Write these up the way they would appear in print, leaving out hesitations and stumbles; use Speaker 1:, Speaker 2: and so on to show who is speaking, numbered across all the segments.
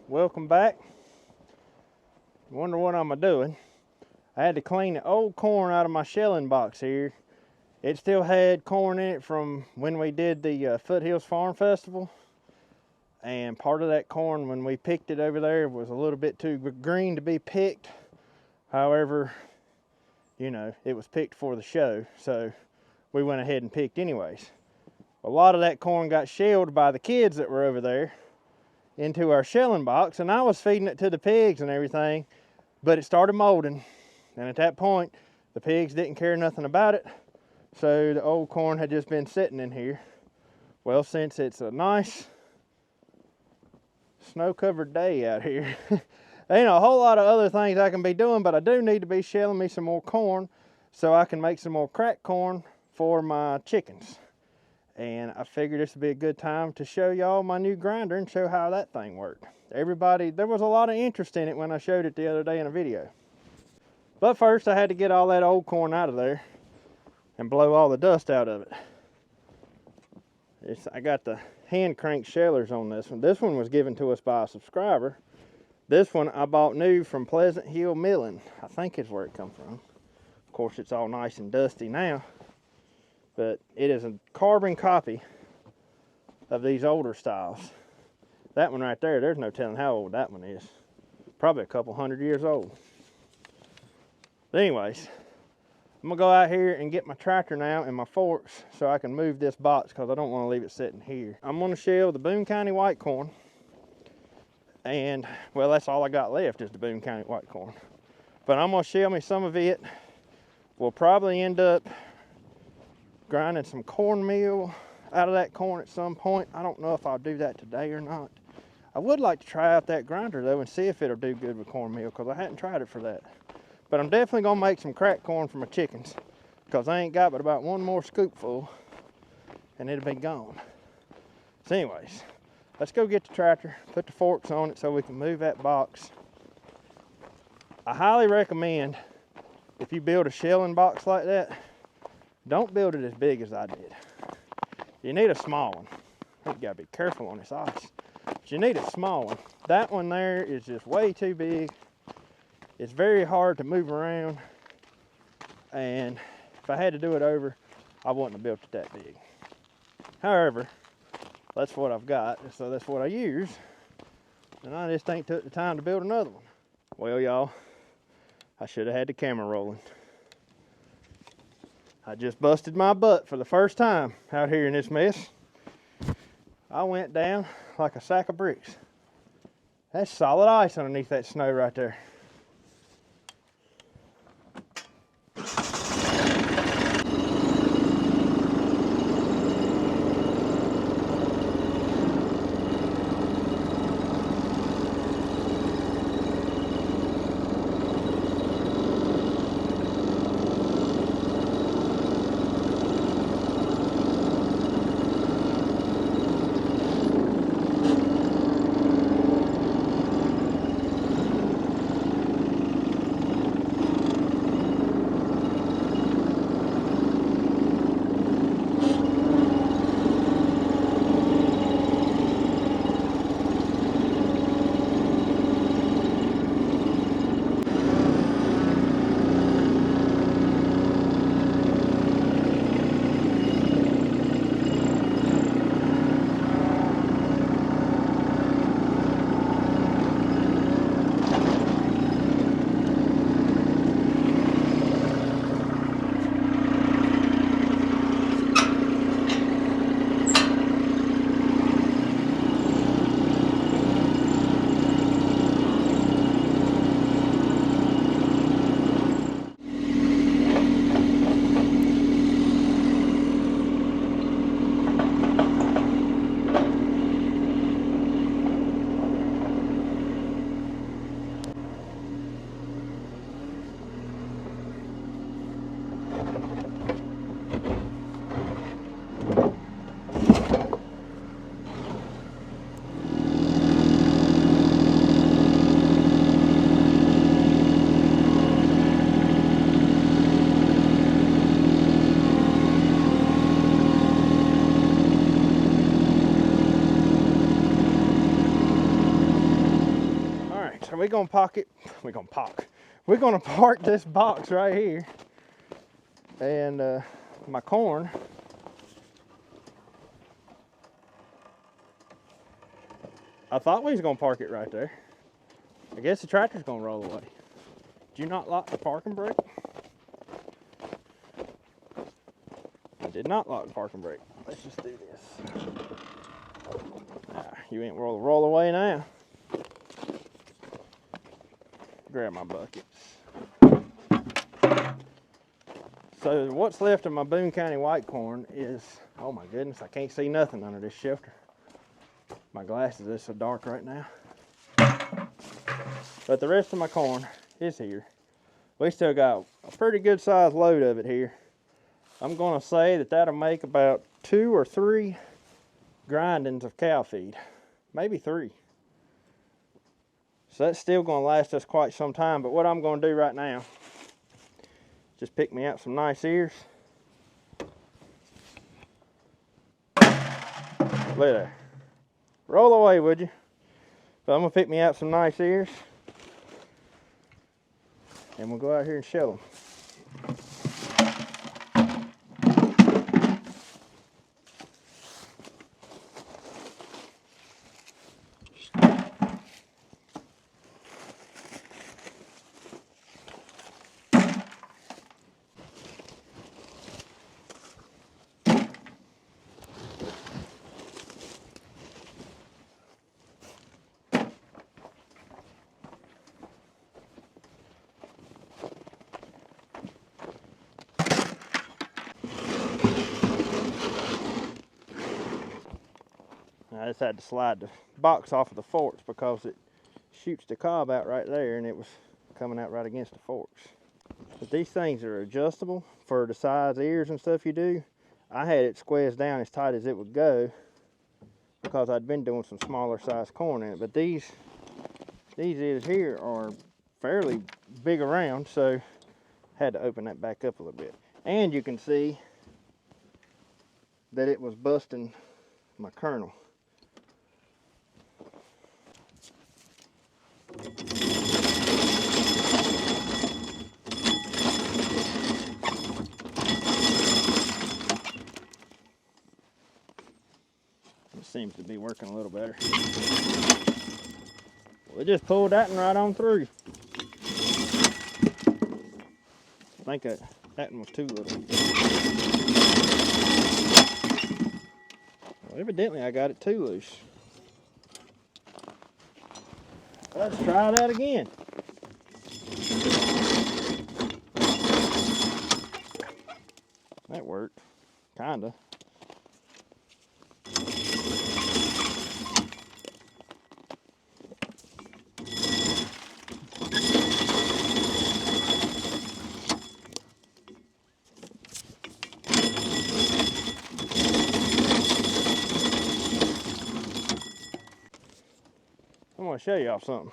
Speaker 1: Welcome back. Wonder what I'm doing. I had to clean the old corn out of my shelling box here. It still had corn in it from when we did the Foothills Farm Festival. And part of that corn, when we picked it over there, was a little bit too green to be picked. However, you know, it was picked for the show, so we went ahead and picked anyways. A lot of that corn got shelled by the kids that were over there into our shelling box, and I was feeding it to the pigs and everything, but it started molding, and at that point the pigs didn't care nothing about it, so the old corn had just been sitting in here. Well, since it's a nice snow-covered day out here, there ain't a whole lot of other things I can be doing, but I do need to be shelling me some more corn so I can make some more cracked corn for my chickens. And I figured this would be a good time to show y'all my new grinder and show how that thing worked. There was a lot of interest in it when I showed it the other day in a video. But first I had to get all that old corn out of there and blow all the dust out of it. I got the hand crank shellers on this one. This one was given to us by a subscriber. This one I bought new from Pleasant Hill Milling. I think is where it come from. Of course, it's all nice and dusty now. But it is a carbon copy of these older styles. That one right there, there's no telling how old that one is. Probably a couple 100 years old. But anyways, I'm gonna go out here and get my tractor now and my forks so I can move this box because I don't want to leave it sitting here. I'm gonna shell the Boone County white corn. And, well, that's all I got left is the Boone County white corn. But I'm gonna shell me some of it. We'll probably end up grinding some cornmeal out of that corn at some point. I don't know if I'll do that today or not. I would like to try out that grinder though and see if it'll do good with cornmeal because I hadn't tried it for that. But I'm definitely gonna make some cracked corn for my chickens because I ain't got but about one more scoopful and it'll be gone. So anyways, let's go get the tractor, put the forks on it so we can move that box. I highly recommend if you build a shelling box like that, don't build it as big as I did. You need a small one. You gotta be careful on this ice. But you need a small one. That one there is just way too big. It's very hard to move around. And if I had to do it over, I wouldn't have built it that big. However, that's what I've got, so that's what I use. And I just ain't took the time to build another one. Well, y'all, I should have had the camera rolling. I just busted my butt for the first time out here in this mess. I went down like a sack of bricks. That's solid ice underneath that snow right there. we're gonna park this box right here. And my corn, I thought we was gonna park it right there. I guess the tractor's gonna roll away. Did you not lock the parking brake? I did not lock the parking brake. Let's just do this. You ain't roll away now. Grab my buckets. So what's left of my Boone County white corn is, oh my goodness, I can't see nothing under this shelter. My glasses are so dark right now. But the rest of my corn is here. We still got a pretty good sized load of it here. I'm gonna say that that'll make about 2 or 3 grindings of cow feed. Maybe 3. So that's still gonna last us quite some time. But what I'm gonna do right now, just pick me out some nice ears. Look there. Roll away, would you? But I'm gonna pick me out some nice ears. And we'll go out here and shell them. I just had to slide the box off of the forks because it shoots the cob out right there, and it was coming out right against the forks. But these things are adjustable for the size ears and stuff you do. I had it squeezed down as tight as it would go because I'd been doing some smaller size corn in it. But these ears here are fairly big around, so I had to open that back up a little bit. And you can see that it was busting my kernel. It seems to be working a little better. We just pulled that one right on through. I think that one was too little. Well, evidently I got it too loose. Let's try that again. That worked, kinda. I'm gonna show y'all something.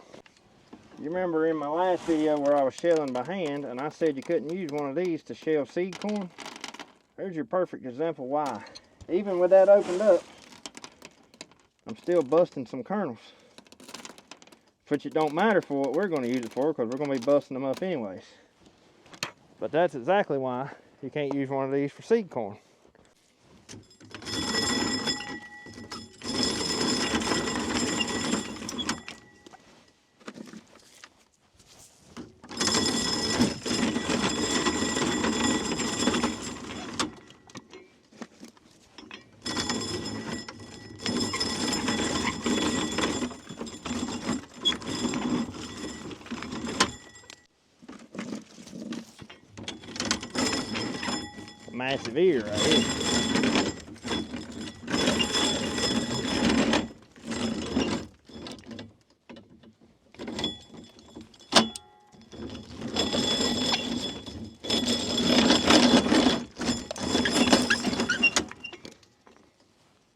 Speaker 1: You remember in my last video where I was shelling by hand and I said you couldn't use one of these to shell seed corn? There's your perfect example why. Even with that opened up, I'm still busting some kernels. Which it don't matter for what we're going to use it for, because we're going to be busting them up anyways. But that's exactly why you can't use one of these for seed corn. Massive ear right here.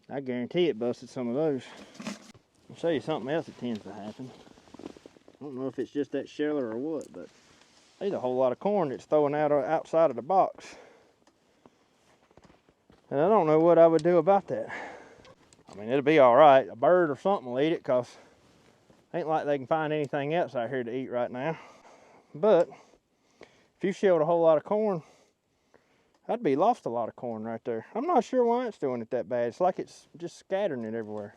Speaker 1: I guarantee it busted some of those. I'll show you something else that tends to happen. I don't know if it's just that sheller or what, but there's a whole lot of corn that's throwing out outside of the box. And I don't know what I would do about that. I mean, it'll be all right. A bird or something will eat it, because Ain't like they can find anything else out here to eat right now. But if you shelled a whole lot of corn, I'd be lost a lot of corn right there. I'm not sure why it's doing it that bad. It's like it's just scattering it everywhere.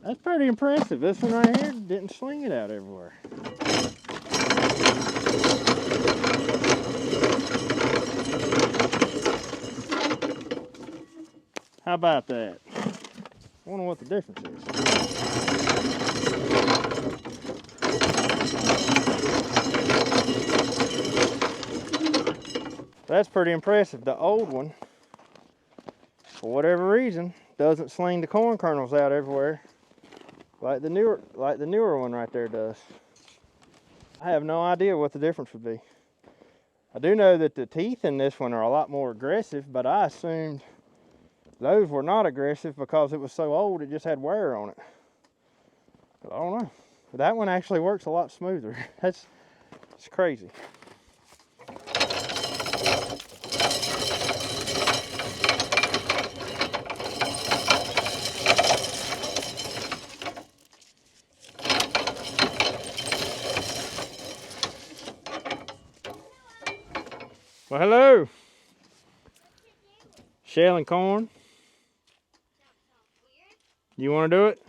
Speaker 1: That's pretty impressive. This one right here didn't sling it out everywhere. How about that? I wonder what the difference is. That's pretty impressive. The old one, for whatever reason, doesn't sling the corn kernels out everywhere like the newer one right there does. I have no idea what the difference would be. I do know that the teeth in this one are a lot more aggressive, but I assumed those were not aggressive because it was so old it just had wear on it. But I don't know. But that one actually works a lot smoother. It's crazy. Well, hello. Shelling corn. You want to do it?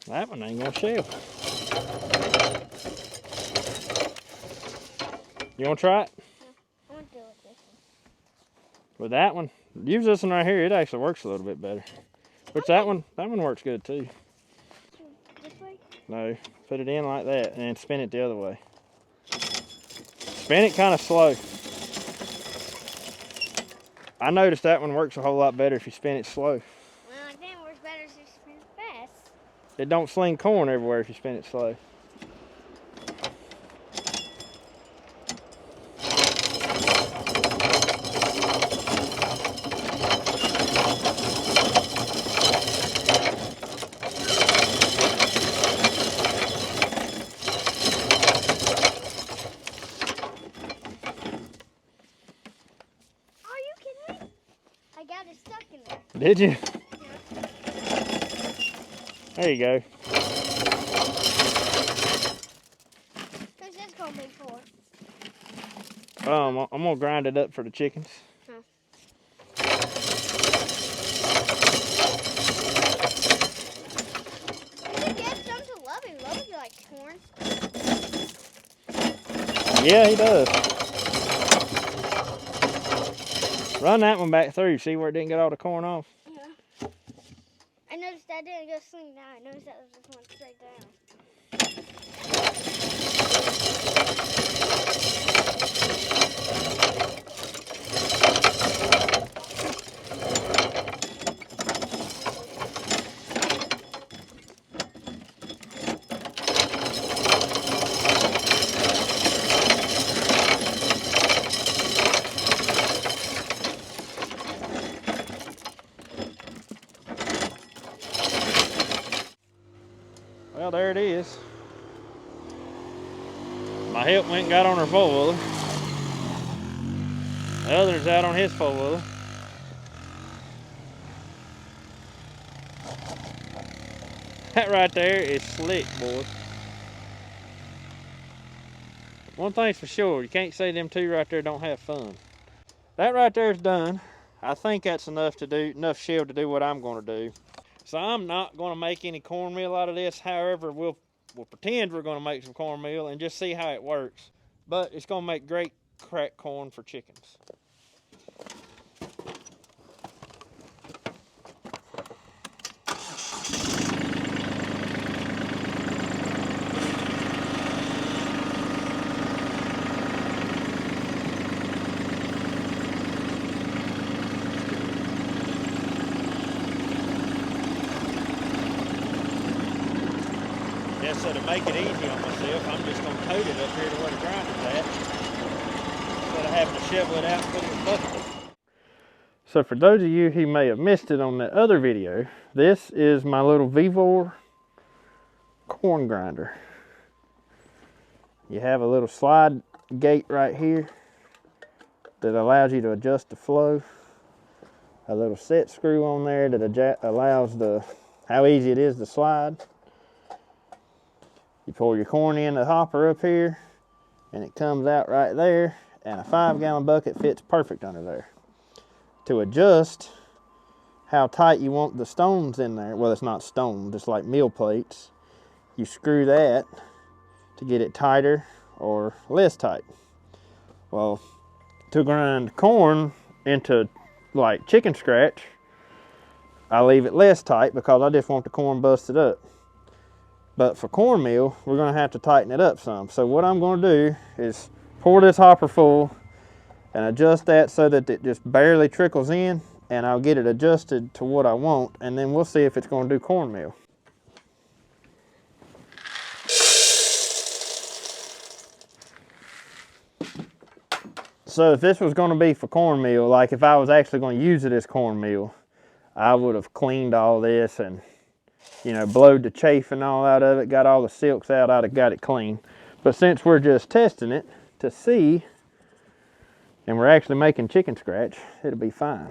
Speaker 1: That one ain't gonna shell. You wanna try it?
Speaker 2: I want to do it with this one.
Speaker 1: With that one? Use this one right here. It actually works a little bit better. Which that one works good too.
Speaker 2: This way?
Speaker 1: No, put it in like that and then spin it the other way. Spin it kind of slow. I noticed that one works a whole lot better if you spin it slow.
Speaker 2: Well, I think it works better if you spin it fast.
Speaker 1: It don't sling corn everywhere if you spin it slow.
Speaker 2: I got it stuck in there.
Speaker 1: Did you?
Speaker 2: Yeah.
Speaker 1: There you go.
Speaker 2: Who's this gonna be for?
Speaker 1: I'm gonna grind it up for the chickens.
Speaker 2: Huh. You should get some to Lovey. Lovey likes corn.
Speaker 1: Yeah, he does. Run that one back through. See where it didn't get all the corn off?
Speaker 2: Yeah. I noticed that didn't go sling down. I noticed that was just going straight down.
Speaker 1: Well, there it is. My help went and got on her four-wheeler. The other's out on his four-wheeler. That right there is slick, boys. One thing's for sure, you can't say them two right there don't have fun. That right there is done. I think that's enough shell to do what I'm gonna do. So I'm not gonna make any cornmeal out of this. However, we'll pretend we're gonna make some cornmeal and just see how it works. But it's gonna make great cracked corn for chickens. And so to make it easy on myself, I'm just gonna tote it up here to where the grinder's at, instead of having to shovel it out and put it in the bucket. So for those of you who may have missed it on the other video, this is my little Vevor corn grinder. You have a little slide gate right here that allows you to adjust the flow. A little set screw on there that allows how easy it is to slide. You pour your corn in the hopper up here and it comes out right there, and a 5-gallon bucket fits perfect under there. To adjust how tight you want the stones in there, well, it's not stone, just like meal plates, you screw that to get it tighter or less tight. Well, to grind corn into like chicken scratch, I leave it less tight because I just want the corn busted up. But for cornmeal, we're gonna have to tighten it up some. So what I'm gonna do is pour this hopper full and adjust that so that it just barely trickles in, and I'll get it adjusted to what I want, and then we'll see if it's gonna do cornmeal. So if this was gonna be for cornmeal, like if I was actually gonna use it as cornmeal, I would have cleaned all this and, you know, blowed the chaff and all out of it, got all the silks out, I'd have got it clean. But since we're just testing it to see, and we're actually making chicken scratch, it'll be fine.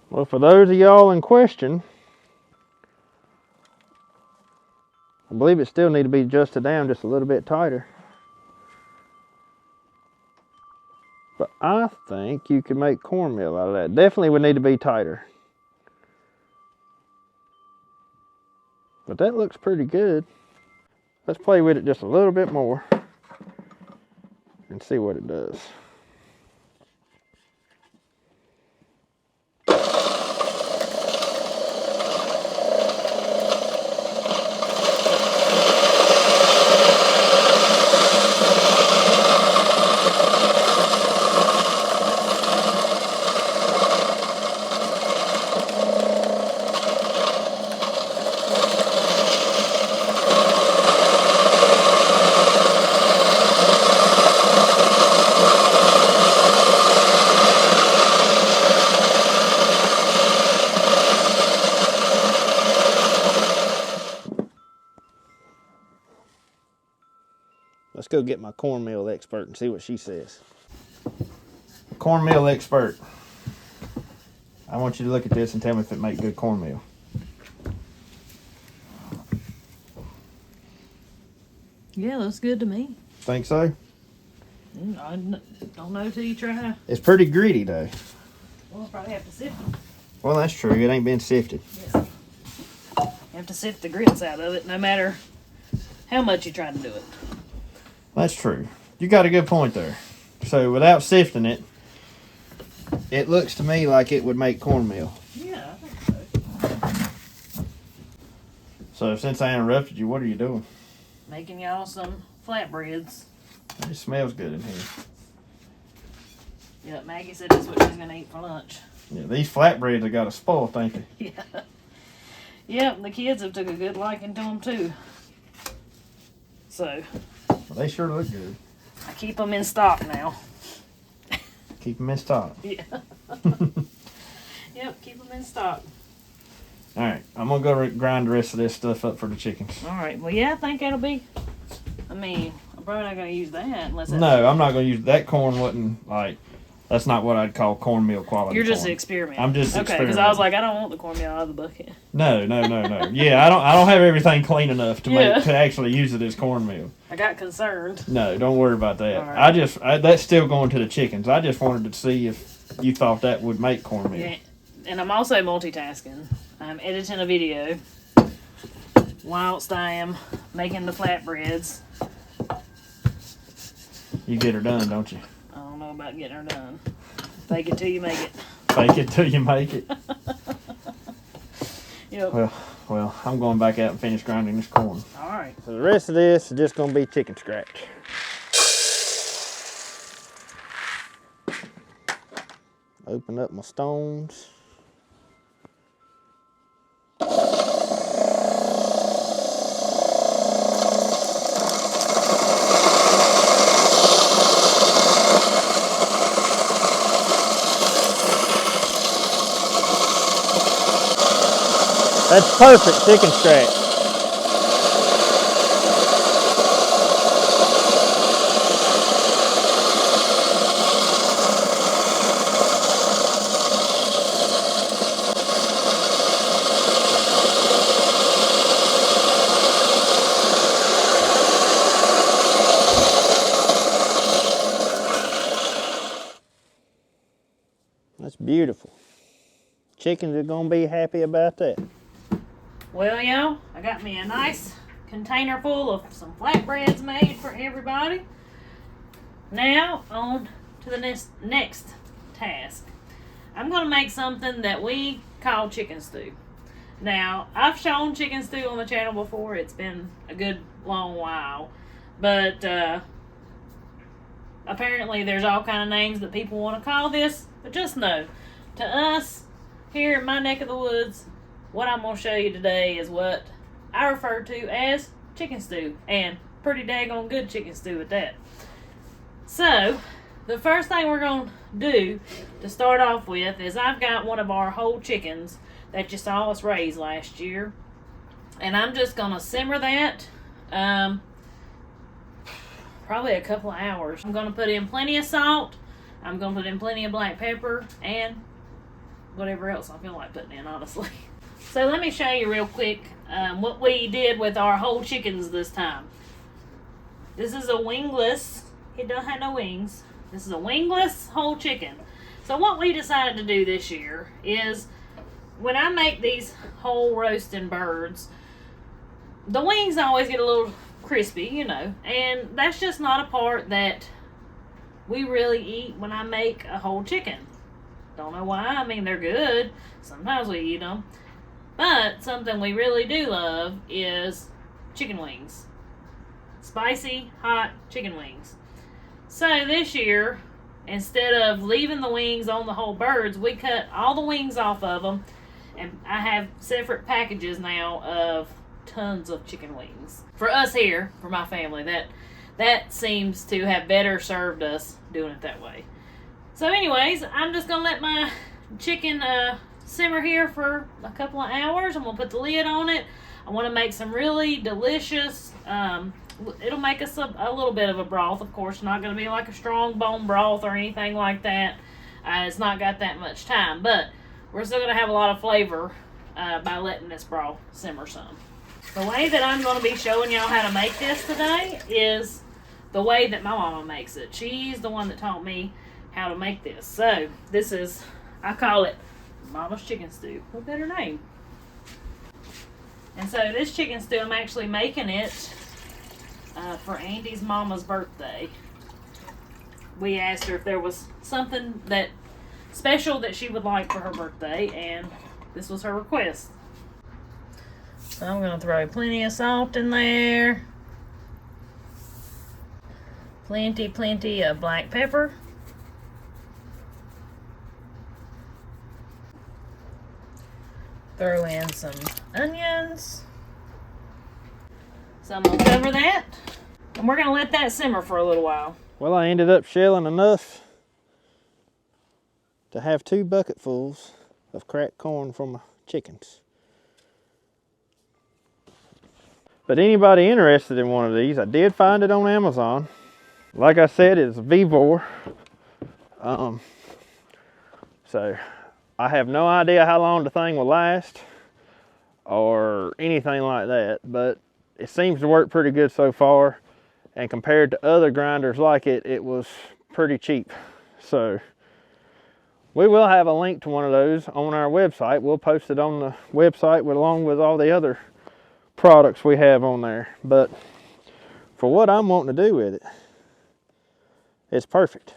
Speaker 1: Well, for those of y'all in question, I believe it still needs to be adjusted down just a little bit tighter. But I think you can make cornmeal out of that. Definitely would need to be tighter. But that looks pretty good. Let's play with it just a little bit more and see what it does. Let's go get my cornmeal expert and see what she says. Cornmeal expert, I want you to look at this and tell me if it makes good cornmeal.
Speaker 3: Yeah, looks good to me.
Speaker 1: Think so?
Speaker 3: I don't know till you try.
Speaker 1: It's pretty gritty though.
Speaker 3: We'll probably have to sift it.
Speaker 1: Well, that's true. It ain't been sifted.
Speaker 3: Yeah. You have to sift the grits out of it, no matter how much you try to do it.
Speaker 1: That's true. You got a good point there. So without sifting it, it looks to me like it would make cornmeal.
Speaker 3: Yeah, I think so.
Speaker 1: So since I interrupted you, what are you doing?
Speaker 3: Making y'all some flatbreads.
Speaker 1: It smells good in here.
Speaker 3: Yeah, Maggie said that's what she's gonna eat for lunch.
Speaker 1: Yeah, these flatbreads have got a spoiled, ain't they?
Speaker 3: Yeah. Yep, the kids have took a good liking to them too. So.
Speaker 1: Well, they sure look good.
Speaker 3: I keep them in stock now.
Speaker 1: Keep them in stock.
Speaker 3: Yeah. Yep, keep them in stock.
Speaker 1: All right, I'm gonna go grind the rest of this stuff up for the chickens.
Speaker 3: All right. Well, yeah, I think that'll be. I mean, I'm probably not gonna use that unless.
Speaker 1: No, I'm not gonna use that corn. Wasn't like That's not what I'd call cornmeal quality.
Speaker 3: You're just
Speaker 1: corn.
Speaker 3: experimenting.
Speaker 1: I'm just
Speaker 3: okay,
Speaker 1: experimenting.
Speaker 3: because I was like, I don't want the cornmeal out of the bucket.
Speaker 1: No. Yeah, I don't have everything clean enough to actually use it as cornmeal.
Speaker 3: I got concerned.
Speaker 1: No, don't worry about that.
Speaker 3: All right.
Speaker 1: That's still going to the chickens. I just wanted to see if you thought that would make cornmeal.
Speaker 3: Yeah, and I'm also multitasking. I'm editing a video whilst I am making the flatbreads.
Speaker 1: You get her done, don't you?
Speaker 3: I don't know about getting her done. Fake it till you make it.
Speaker 1: Fake it till you make it.
Speaker 3: Yep.
Speaker 1: Well, I'm going back out and finish grinding this corn.
Speaker 3: All right.
Speaker 1: So the rest of this is just going to be chicken scratch. Open up my stones. That's perfect chicken scratch. That's beautiful. Chickens are gonna be happy about that.
Speaker 3: Well, y'all, I got me a nice container full of some flatbreads made for everybody. Now, on to the next task. I'm going to make something that we call chicken stew. Now, I've shown chicken stew on the channel before. It's been a good long while. But, apparently there's all kind of names that people want to call this. But just know, to us, here in my neck of the woods, what I'm going to show you today is what I refer to as chicken stew. And pretty daggone good chicken stew at that. So, the first thing we're going to do to start off with is I've got one of our whole chickens that you saw us raise last year. And I'm just going to simmer that probably a couple of hours. I'm going to put in plenty of salt. I'm going to put in plenty of black pepper and whatever else I feel like putting in, honestly. So let me show you real quick what we did with our whole chickens this time. This is a wingless. It doesn't have no wings. This is a wingless whole chicken. So what we decided to do this year is when I make these whole roasting birds, the wings always get a little crispy, you know, and that's just not a part that we really eat when I make a whole chicken. Don't know why. I mean, they're good. Sometimes we eat them. But something we really do love is chicken wings. Spicy, hot chicken wings. So this year, instead of leaving the wings on the whole birds, we cut all the wings off of them. And I have separate packages now of tons of chicken wings. For us here, for my family, that seems to have better served us doing it that way. So anyways, I'm just going to let my chicken simmer here for a couple of hours. I'm going to put the lid on it. I want to make some really delicious, it'll make us a little bit of a broth, of course. Not going to be like a strong bone broth or anything like that. It's not got that much time, but we're still going to have a lot of flavor by letting this broth simmer some. The way that I'm going to be showing y'all how to make this today is the way that my mama makes it. She's the one that taught me how to make this. So, this is, I call it Mama's Chicken Stew. What better name? And so, this chicken stew, I'm actually making it for Andy's mama's birthday. We asked her if there was something that special that she would like for her birthday, and this was her request. So I'm going to throw plenty of salt in there. Plenty of black pepper. Throw in some onions. So I'm going to cover that. And we're going to let that simmer for a little while.
Speaker 1: Well, I ended up shelling enough to have 2 bucketfuls of cracked corn for my chickens. But anybody interested in one of these, I did find it on Amazon. Like I said, it's Vivor. So I have no idea how long the thing will last or anything like that, but it seems to work pretty good so far. And compared to other grinders like it, it was pretty cheap. So we will have a link to one of those on our website. We'll post it on the website along with all the other products we have on there. But for what I'm wanting to do with it, it's perfect.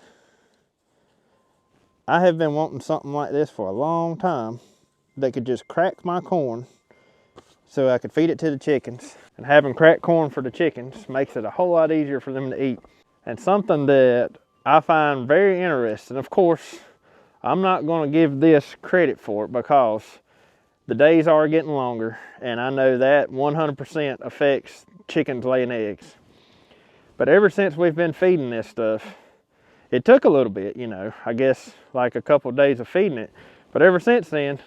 Speaker 1: I have been wanting something like this for a long time that could just crack my corn so I could feed it to the chickens. And having cracked corn for the chickens makes it a whole lot easier for them to eat. And something that I find very interesting, of course, I'm not going to give this credit for it because the days are getting longer, and I know that 100% affects chickens laying eggs. But ever since we've been feeding this stuff, it took a little bit, you know, I guess like a couple of days of feeding it. But ever since then,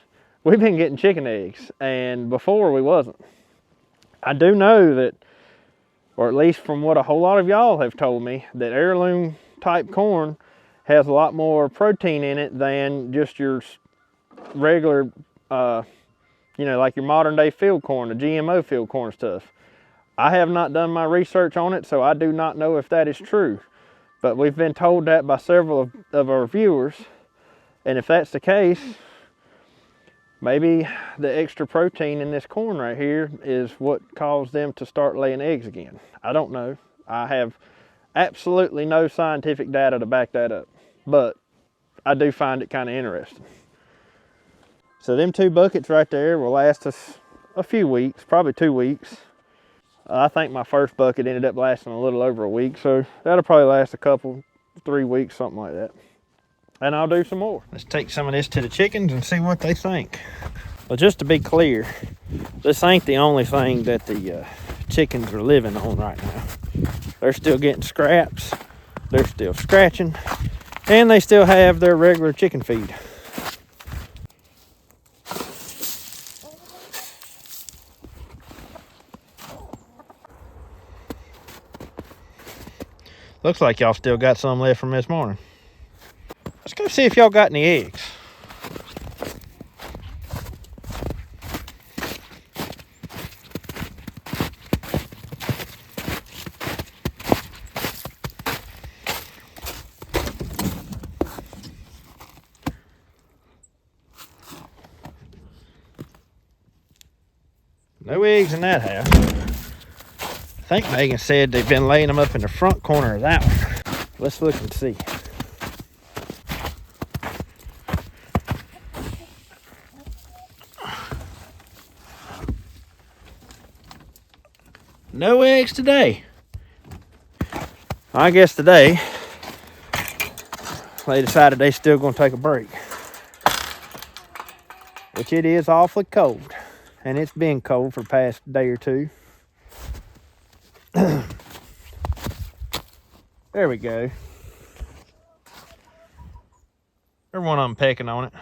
Speaker 1: we've been getting chicken eggs, and before we wasn't. I do know that, or at least from what a whole lot of y'all have told me, that heirloom type corn has a lot more protein in it than just your regular, you know, like your modern day field corn, the GMO field corn stuff. I have not done my research on it, so I do not know if that is true. But we've been told that by several of our viewers, and if that's the case, maybe the extra protein in this corn right here is what caused them to start laying eggs again. I don't know. I have absolutely no scientific data to back that up, but I do find it kind of interesting. So them 2 buckets right there will last us a few weeks, probably 2 weeks. I think my first bucket ended up lasting a little over a week, so that'll probably last a couple, 3 weeks, something like that. And I'll do some more. Let's take some of this to the chickens and see what they think. Well, just to be clear, this ain't the only thing that the chickens are living on right now. They're still getting scraps, they're still scratching, and they still have their regular chicken feed. Looks like y'all still got some left from this morning. Let's go see if y'all got any eggs. No eggs in that house. I think Megan said they've been laying them up in the front corner of that one. Let's look and see. No eggs today. I guess today they decided they still gonna take a break. Which it is awfully cold. And it's been cold for the past day or two. There we go. There's one of them pecking on it.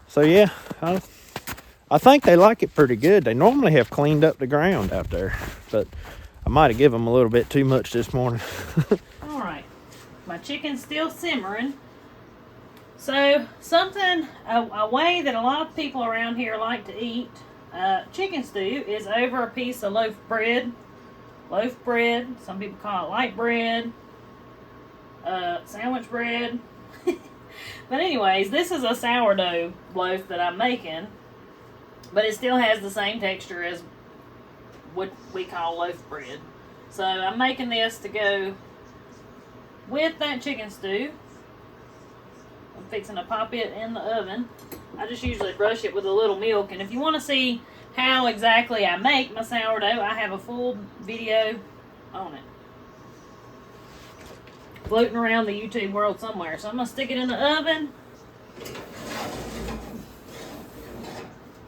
Speaker 1: So yeah, I think they like it pretty good. They normally have cleaned up the ground out there, but I might have given them a little bit too much this morning.
Speaker 3: All right, my chicken's still simmering. So something, a way that a lot of people around here like to eat chicken stew is over a piece of loaf bread. Loaf bread, some people call it light bread, sandwich bread. But anyways, this is a sourdough loaf that I'm making, but it still has the same texture as what we call loaf bread. So I'm making this to go with that chicken stew. I'm fixing to pop it in the oven. I just usually brush it with a little milk, and if you want to see how exactly I make my sourdough, I have a full video on it floating around the YouTube world somewhere. So I'm going to stick it in the oven.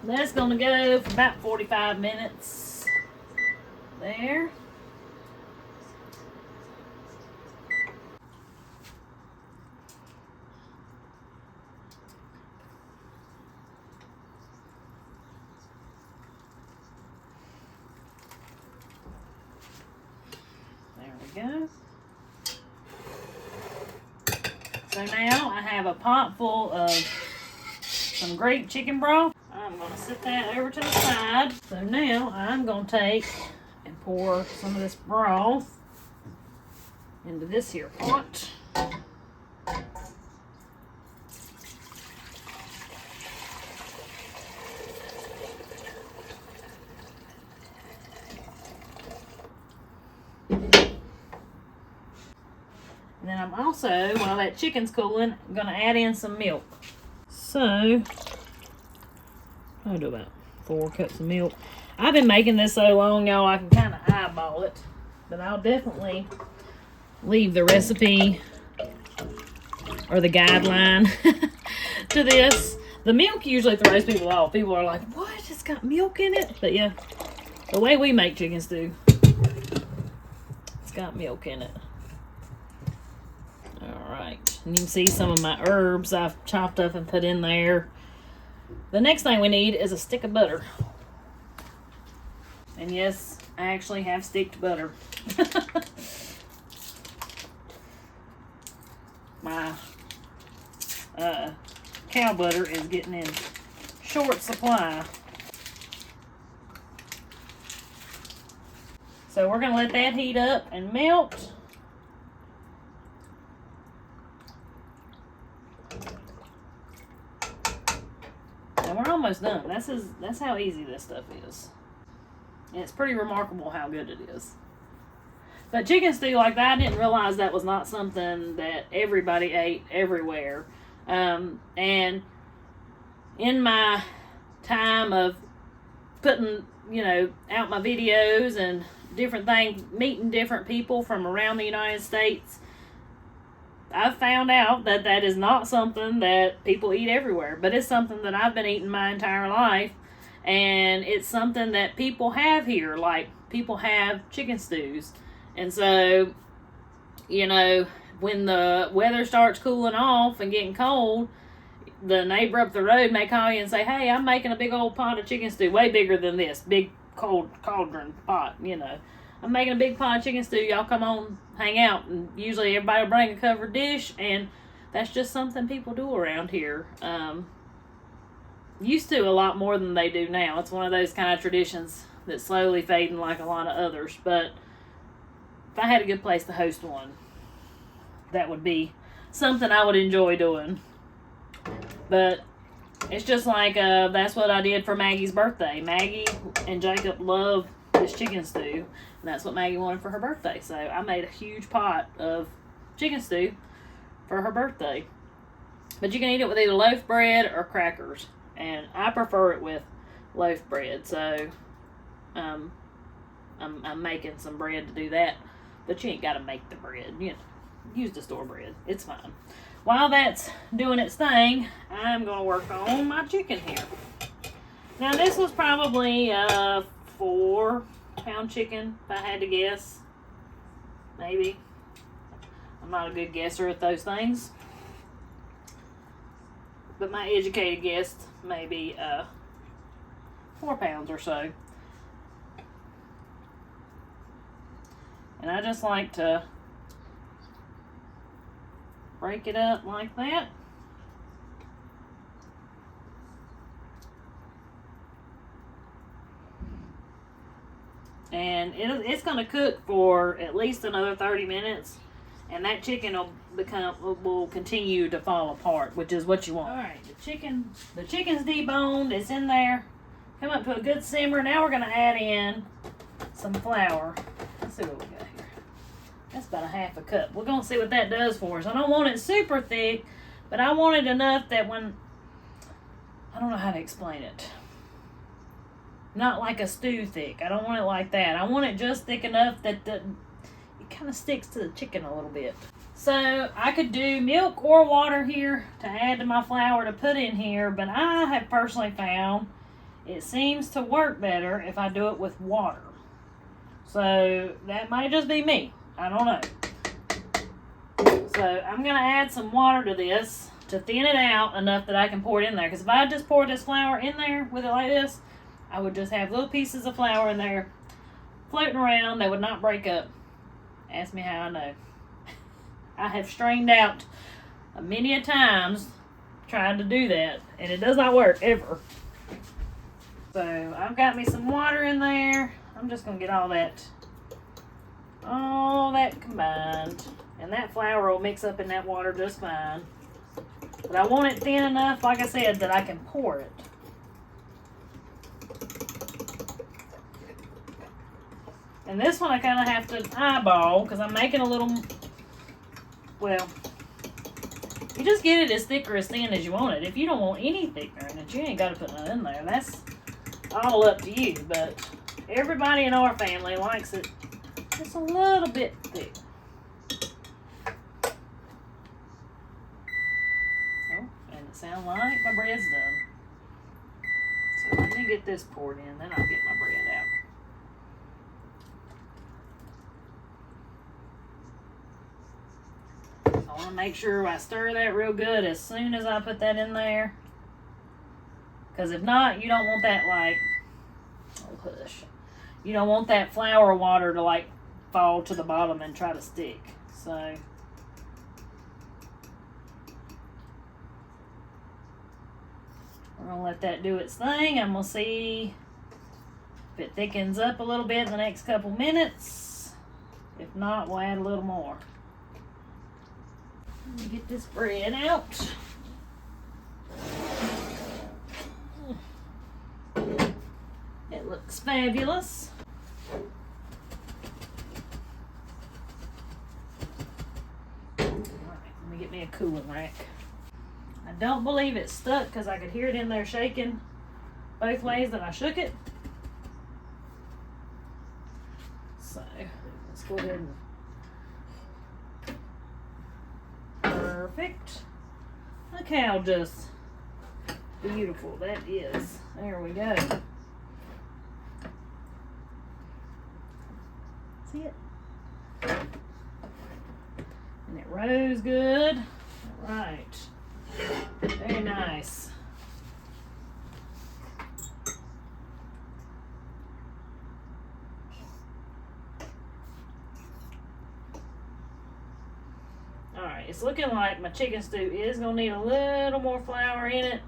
Speaker 3: That's going to go for about 45 minutes. There. There we go. So now I have a pot full of some Greek chicken broth. I'm going to set that over to the side. So now I'm going to take and pour some of this broth into this here pot. And then I'm also, while that chicken's cooling, I'm going to add in some milk. So, I'll do about 4 cups of milk. I've been making this so long, y'all, I can kind of eyeball it. But I'll definitely leave the recipe or the guideline to this. The milk usually throws people off. People are like, what? It's got milk in it? But yeah, the way we make chicken stew, it's got milk in it. Alright, and you can see some of my herbs I've chopped up and put in there. The next thing we need is a stick of butter. And yes, I actually have sticked butter. My cow butter is getting in short supply. So we're going to let that heat up and melt. And we're almost done. That's how easy this stuff is. And it's pretty remarkable how good it is. But chicken stew like that, I didn't realize that was not something that everybody ate everywhere. And in my time of putting, out my videos and different things, meeting different people from around the United States, I've found out that that is not something that people eat everywhere. But it's something that I've been eating my entire life. And it's something that people have here. Like, people have chicken stews. And so, when the weather starts cooling off and getting cold, the neighbor up the road may call you and say, hey, I'm making a big old pot of chicken stew, way bigger than this, big cold cauldron pot, I'm making a big pot of chicken stew, y'all come on, hang out. And usually everybody will bring a covered dish, and that's just something people do around here. Used to a lot more than they do now. It's one of those kind of traditions that's slowly fading like a lot of others, but if I had a good place to host one, that would be something I would enjoy doing. But it's just like, that's what I did for Maggie's birthday. Maggie and Jacob love this chicken stew, and that's what Maggie wanted for her birthday. So I made a huge pot of chicken stew for her birthday. But you can eat it with either loaf bread or crackers, and I prefer it with loaf bread. So I'm making some bread to do that. But you ain't got to make the bread, use the store bread. It's fine. While that's doing its thing, I'm going to work on my chicken here. Now, this was probably a 4-pound chicken, if I had to guess. Maybe. I'm not a good guesser at those things. But my educated guess, maybe 4 pounds or so. And I just like to break it up like that. And it's going to cook for at least another 30 minutes. And that chicken will continue to fall apart, which is what you want. Alright, the chicken's deboned, it's in there. Come up to a good simmer. Now we're going to add in some flour. Let's see what we got here. That's about a 1/2 cup. We're going to see what that does for us. I don't want it super thick, but I want it enough that when... I don't know how to explain it. Not like a stew thick. I don't want it like that. I want it just thick enough that it kind of sticks to the chicken a little bit. So I could do milk or water here to add to my flour to put in here, but I have personally found it seems to work better if I do it with water. So that might just be me. I don't know. So I'm going to add some water to this to thin it out enough that I can pour it in there. Because if I just pour this flour in there with it like this, I would just have little pieces of flour in there floating around. They would not break up. Ask me how I know. I have strained out many a times trying to do that, and it does not work ever. So I've got me some water in there. I'm just gonna get all that combined, and that flour will mix up in that water just fine. But I want it thin enough, like I said, that I can pour it. And this one I kind of have to eyeball because I'm making a little, well, you just get it as thick or as thin as you want it. If you don't want any thickener in it, you ain't got to put none in there. That's all up to you. But everybody in our family likes it just a little bit thick. Oh, and it sounds like my bread's done. So let me get this poured in, then I'll get my bread out. I want to make sure I stir that real good as soon as I put that in there. Because if not, you don't want that oh hush. You don't want that flour water to fall to the bottom and try to stick. So we're going to let that do its thing. I'm going to see if it thickens up a little bit in the next couple minutes. If not, we'll add a little more. Let me get this bread out. It looks fabulous. Alright, let me get me a cooling rack. I don't believe it's stuck because I could hear it in there shaking both ways that I shook it. So, let's go ahead and perfect. Look how just beautiful that is. There we go. See it? And it rose good. All right. Very nice. Alright, it's looking like my chicken stew is going to need a little more flour in it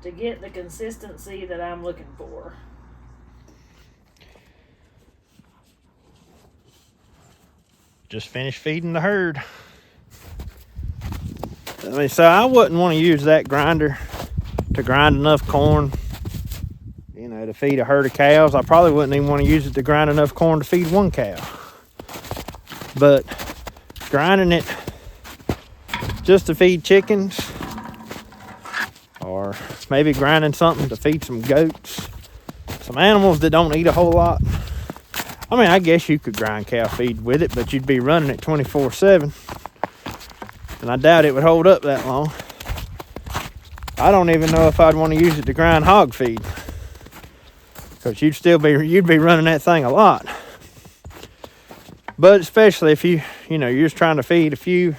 Speaker 3: to get the consistency that I'm looking for.
Speaker 1: Just finished feeding the herd. So I wouldn't want to use that grinder to grind enough corn, to feed a herd of cows. I probably wouldn't even want to use it to grind enough corn to feed one cow. But grinding it just to feed chickens, or maybe grinding something to feed some goats, some animals that don't eat a whole lot. I mean, I guess you could grind cow feed with it, but you'd be running it 24/7. And I doubt it would hold up that long. I don't even know if I'd want to use it to grind hog feed, because you'd be running that thing a lot. But especially if you're just trying to feed a few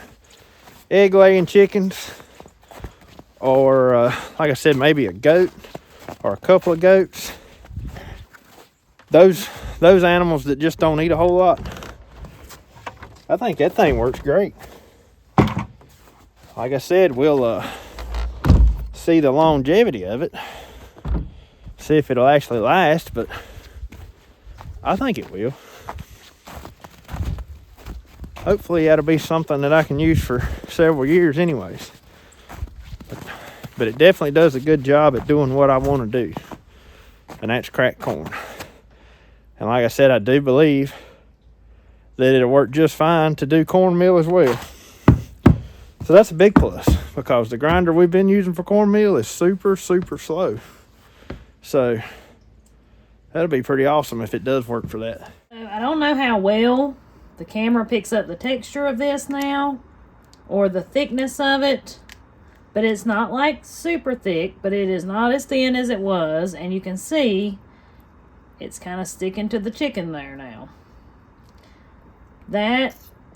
Speaker 1: egg-laying chickens, or like I said, maybe a goat or a couple of goats. Those animals that just don't eat a whole lot, I think that thing works great. Like I said, we'll see the longevity of it, see if it'll actually last, but I think it will. Hopefully that'll be something that I can use for several years anyways. But it definitely does a good job at doing what I want to do, and that's crack corn. And like I said, I do believe that it'll work just fine to do cornmeal as well. So that's a big plus, because the grinder we've been using for cornmeal is super, super slow. So that'll be pretty awesome if it does work for that.
Speaker 3: I don't know how well the camera picks up the texture of this now, or the thickness of it, but it's not like super thick, but it is not as thin as it was, and you can see it's kind of sticking to the chicken there now. That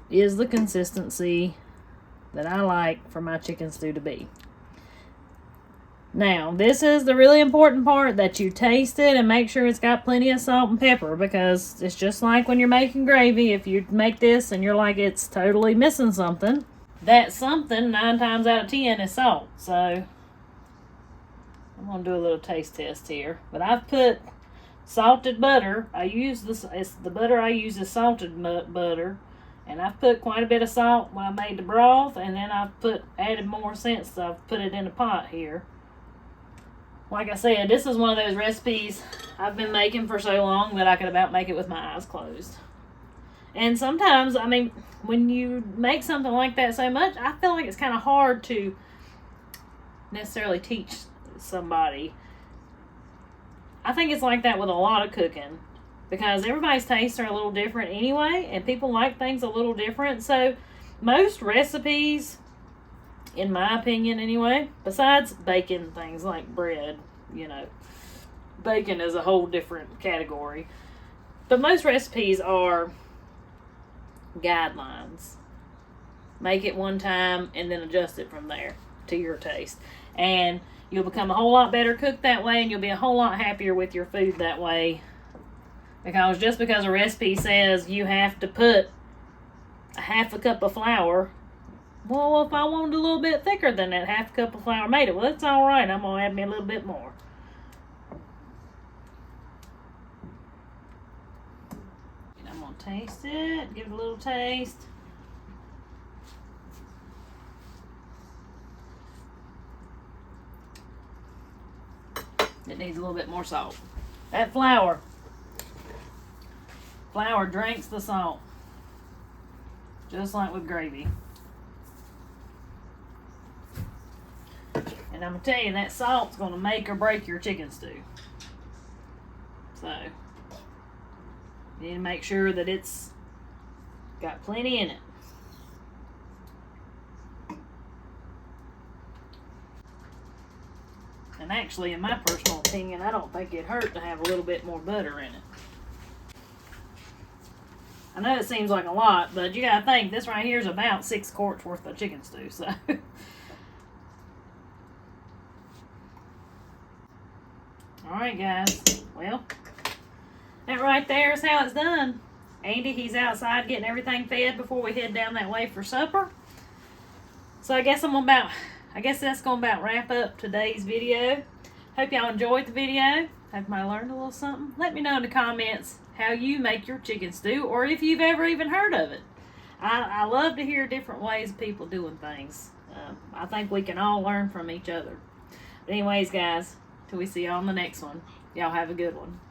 Speaker 3: is the consistency that I like for my chicken stew to be. Now, this is the really important part, that you taste it and make sure it's got plenty of salt and pepper, because it's just like when you're making gravy. If you make this and you're like, it's totally missing something, that something 9 times out of 10 is salt. So I'm gonna do a little taste test here. But I've put salted butter. I use this. It's the butter I use is salted butter, and I've put quite a bit of salt when I made the broth, and then I've added more since I've put it in a pot here. Like I said, this is one of those recipes I've been making for so long that I could about make it with my eyes closed. And sometimes, I mean, when you make something like that so much, I feel like it's kind of hard to necessarily teach somebody. I think it's like that with a lot of cooking, because everybody's tastes are a little different anyway, and people like things a little different. So most recipes, in my opinion anyway, besides baking things like bread, you know, bacon is a whole different category, but most recipes are guidelines. Make it one time and then adjust it from there to your taste, and you'll become a whole lot better cook that way, and you'll be a whole lot happier with your food that way. Because just because a recipe says you have to put a half a cup of flour, well, if I wanted a little bit thicker than that half a cup of flour made it, well, it's all right. I'm gonna add me a little bit more. And I'm gonna taste it. Give it a little taste. It needs a little bit more salt. That flour drinks the salt, just like with gravy. And I'm gonna tell you, that salt's gonna make or break your chicken stew. So you need to make sure that it's got plenty in it. And actually, in my personal opinion, I don't think it'd hurt to have a little bit more butter in it. I know it seems like a lot, but you gotta think, this right here is about 6 quarts worth of chicken stew, so. Alright guys, well, that right there is how it's done. Andy, he's outside getting everything fed before we head down that way for supper. So I guess that's gonna about wrap up today's video. Hope y'all enjoyed the video. Hope I learned a little something. Let me know in the comments how you make your chicken stew, or if you've ever even heard of it. I love to hear different ways of people doing things. I think we can all learn from each other. But anyways, guys, till we see y'all on the next one, y'all have a good one.